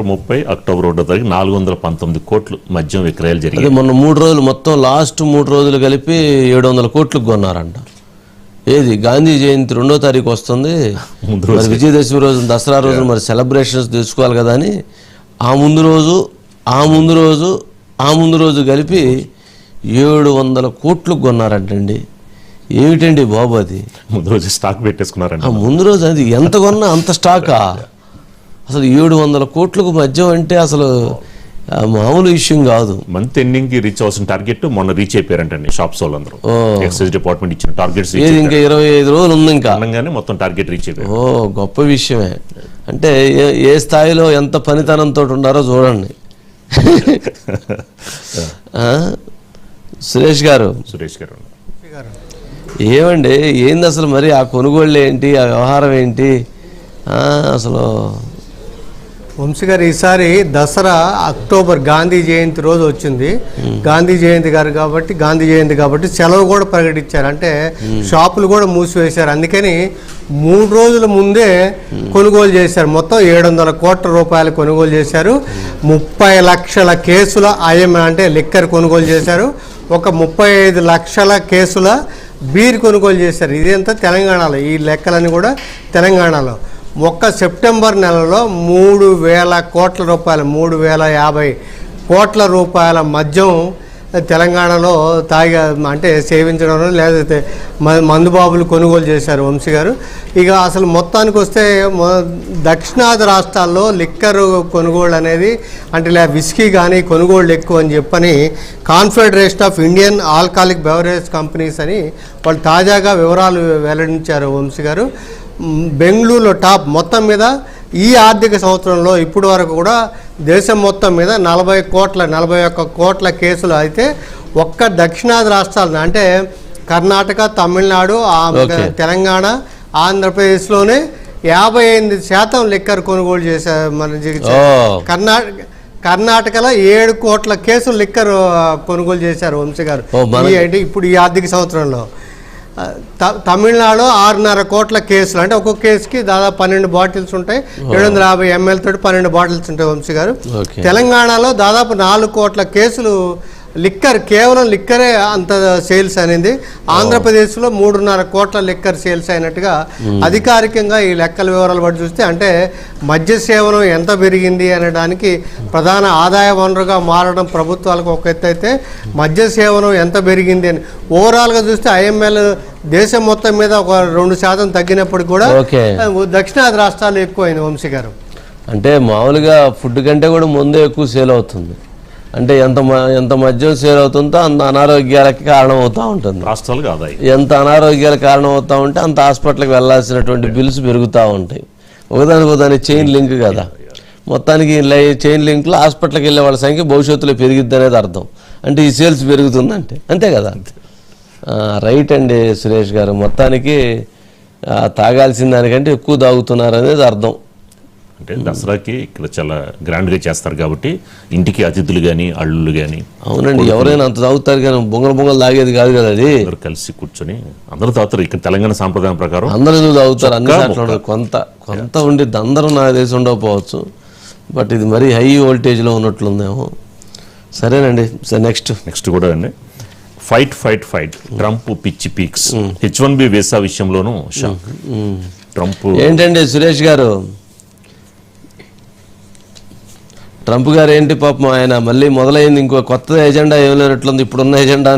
30 October 1వ తారీఖు 419 కోట్లు మద్యం విక్రయాలు జరిగాయి. మొన్న 3 రోజులు మొత్తం లాస్ట్ 3 రోజులు కలిపి 700 కోట్లకు కొన్నారంట. ఏది గాంధీ జయంతి 2వ తారీఖు వస్తుంది, మరి విజయదశమి రోజు దసరా రోజు మరి సెలబ్రేషన్స్ తెచ్చుకోవాలి కదా అని ఆ ముందు రోజు కలిపి 700 కోట్లకు కొన్నారంటండి. ఏమిటండి బాబు అది? ముందు రోజు స్టాక్ పెట్టేసుకున్నారంట. ముందు రోజు అది ఎంత కొన్నా అంత స్టాకా? అసలు 700 కోట్లకు మద్యం అంటే అసలు మామూలు విషయం కాదు. మంత్ ఎండింగ్ కి రీచ్ అవ్వాల్సిన టార్గెట్ మొన్న రీచ్ అయిపోయారంటండి షాప్స్ వాళ్ళందరూ. ఎక్సైజ్ డిపార్ట్మెంట్ ఇచ్చిన టార్గెట్స్ ఇంకా 25 రోజులు ఉంది ఇంకా అనగానే మొత్తం టార్గెట్ రీచ్ అయిపోయారు. గొప్ప విషయమే. అంటే ఏ స్థాయిలో ఎంత పనితనంతో ఉన్నారో చూడండి. సురేష్ గారు ఏమండి, ఏంది అసలు మరి ఆ కొనుగోళ్ళు ఏంటి, ఆ వ్యవహారం ఏంటి అసలు? వంశీ గారు, ఈసారి దసరా అక్టోబర్ గాంధీ జయంతి రోజు వచ్చింది. గాంధీ జయంతి కాబట్టి సెలవు కూడా ప్రకటించారు. అంటే షాపులు కూడా మూసివేశారు. అందుకని 3 రోజుల ముందే కొనుగోలు చేశారు. మొత్తం 700 కోట్ల రూపాయలు కొనుగోలు చేశారు. 30 లక్షల కేసుల అంటే లిక్కర్ కొనుగోలు చేశారు. ఒక 35 లక్షల కేసుల బీర్ కొనుగోలు చేశారు. ఇదంతా తెలంగాణలో, ఈ లెక్కలన్నీ కూడా తెలంగాణలో. ఒక్క సెప్టెంబర్ నెలలో 3,000 కోట్ల రూపాయలు, 3,050 కోట్ల రూపాయల మద్యం తెలంగాణలో అంటే సేవించడం లేకపోతే మందుబాబులు కొనుగోలు చేశారు వంశీ గారు. ఇక అసలు మొత్తానికి వస్తే దక్షిణాది రాష్ట్రాల్లో లిక్కర్ కొనుగోళ్ళు అనేది అంటే విస్కీ కానీ కొనుగోళ్ళు ఎక్కువ అని చెప్పని confederation of Indian alcoholic beverage companies అని వాళ్ళు తాజాగా వివరాలు వెల్లడించారు వంశీ గారు. బెంగళూరులో టాప్ మొత్తం మీద ఈ ఆర్థిక సంవత్సరంలో ఇప్పటి వరకు కూడా దేశం మొత్తం మీద 41 కోట్ల కేసులు అయితే ఒక్క దక్షిణాది రాష్ట్రాలు అంటే కర్ణాటక, తమిళనాడు, తెలంగాణ, ఆంధ్రప్రదేశ్లోనే 58% లిక్కర్ కొనుగోలు చేశారు. కర్ణాటకలో 7 కోట్ల కేసులు లిక్కర్ కొనుగోలు చేశారు వంశీ గారు ఇప్పుడు ఈ ఆర్థిక సంవత్సరంలో. తమిళనాడు 6.5 కోట్ల కేసులు, అంటే ఒక్కొక్క కేసుకి దాదాపు 12 బాటిల్స్ ఉంటాయి. 750 ml తోటి 12 బాటిల్స్ ఉంటాయి వంశీ గారు. తెలంగాణలో దాదాపు 4 కోట్ల కేసులు లిక్కర్, కేవలం లిక్కరే అంత సేల్స్ అనేది. ఆంధ్రప్రదేశ్లో 3.5 కోట్ల లిక్కర్ సేల్స్ అయినట్టుగా అధికారికంగా ఈ లెక్కల వివరాలు బట్టి చూస్తే అంటే మద్య సేవనం ఎంత పెరిగింది అనడానికి ప్రధాన ఆదాయ వనరుగా మారడం ప్రభుత్వాలకు ఒక ఎత్తు అయితే మద్య సేవనం ఎంత పెరిగింది అని ఓవరాల్గా చూస్తే IML దేశం మొత్తం మీద ఒక 2% తగ్గినప్పటికి కూడా దక్షిణాది రాష్ట్రాలు ఎక్కువైంది వంశీ గారు. అంటే మామూలుగా ఫుడ్ కంటే కూడా ముందే ఎక్కువ సేల్ అవుతుంది. అంటే ఎంత మద్యం సేల్ అవుతుందో అంత అనారోగ్యాలకి కారణం అవుతూ ఉంటుంది. రాష్ట్రాలకు ఆదాయం ఎంత అనారోగ్యాలకు కారణం అవుతూ ఉంటే అంత హాస్పిటల్కి వెళ్ళాల్సినటువంటి బిల్స్ పెరుగుతూ ఉంటాయి. ఒకదానికి చైన్ లింక్ కదా. మొత్తానికి చైన్ లింక్లో హాస్పిటల్కి వెళ్ళే వాళ్ళ సంఖ్య భవిష్యత్తులో పెరిగిద్ది అనేది అర్థం. అంటే ఈ సేల్స్ పెరుగుతుందంటే అంతే కదా. రైట్ అండి సురేష్ గారు, మొత్తానికి తాగాల్సిన దానికంటే ఎక్కువ తాగుతున్నారు అనేది అర్థం. అంటే దసరాకి ఇక్కడ చాలా గ్రాండ్గా చేస్తారు కాబట్టి ఇంటికి అతిథులు కానీ అల్లుళ్ళు కానీ. అవునండి, ఎవరైనా అంత తాగుతారు కానీ బొంగలు తాగేది కాదు కదా. అది అందరూ కలిసి కూర్చొని అందరూ తాగుతారు. ఇక్కడ తెలంగాణ సాంప్రదాయం ప్రకారం అందరూ తాగుతారు. అన్ని సార్లు కొంత ఉండిద్ది, అందరూ నా దేశం ఉండకపోవచ్చు. బట్ ఇది మరీ హై వోల్టేజ్లో ఉన్నట్లుందేమో. సరేనండి, నెక్స్ట్ కూడా అండి ఫైట్ ట్రంప్ పిచ్చి పీక్స్. H1B వీసా విషయంలోనూ ట్రంప్ ఏంటండి సురేష్ గారు, ట్రంప్ గారు ఏంటి పాపం, ఆయన మళ్ళీ మొదలైంది ఇంకో కొత్త ఎజెండా ఏం లేనట్లుంది. ఇప్పుడున్న ఎజెండా